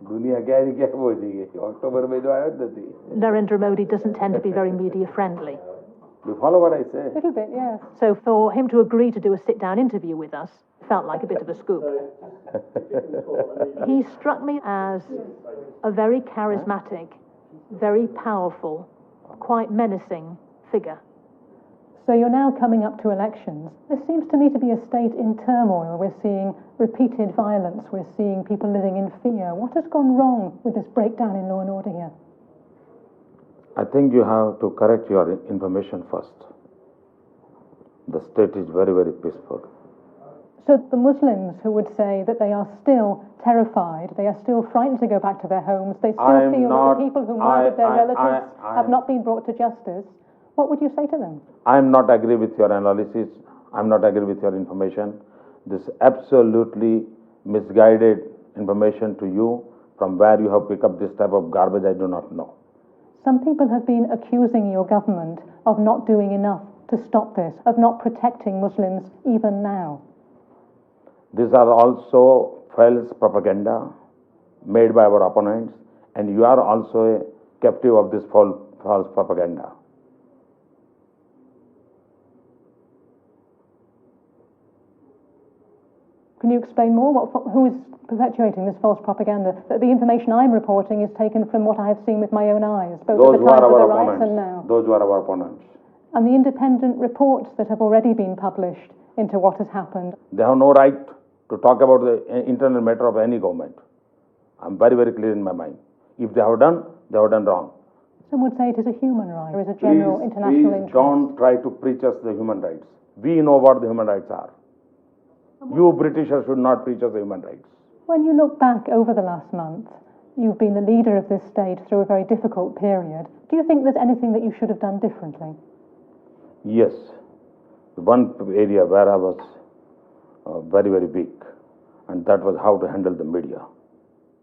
दुनिया क्या है क्या पहुंचेगी अक्टूबर में जो आया नहीं. Narendra Modi doesn't tend to be very media friendly. You follow what I say? A little bit, yes. So for him to agree to do a sit-down interview with us felt like a bit of a scoop. He struck me as a very charismatic, very powerful, quite menacing figure. So you're now coming up to elections. This seems to me to be a state in turmoil. We're seeing repeated violence. We're seeing people living in fear. What has gone wrong with this breakdown in law and order here? I think you have to correct your information first. The state is very, very peaceful. So the Muslims who would say that they are still terrified, they are still frightened to go back to their homes, they still feel that the people who murdered their relatives have not been brought to justice, what would you say to them? I am not agree with your analysis. I am not agree with your information. This absolutely misguided information to you. From where you have picked up this type of garbage, I do not know. Some people have been accusing your government of not doing enough to stop this, of not protecting Muslims even now. These are also false propaganda made by our opponents, and you are also a captive of this false propaganda. Can you explain more? Who is perpetuating this false propaganda? That the information I'm reporting is taken from what I have seen with my own eyes, both at the times of the riots and now. Those who are our opponents. And the independent reports that have already been published into what has happened. They have no right to talk about the internal matter of any government. I'm very, very clear in my mind. If they have done wrong. Some would say it is a human right. There is a general international interest. Please don't try to preach us the human rights. We know what the human rights are. You Britishers should not preach us the human rights. When you look back over the last month, you've been the leader of this state through a very difficult period. Do you think there's anything that you should have done differently? Yes. One area where I was very, very weak, and that was how to handle the media.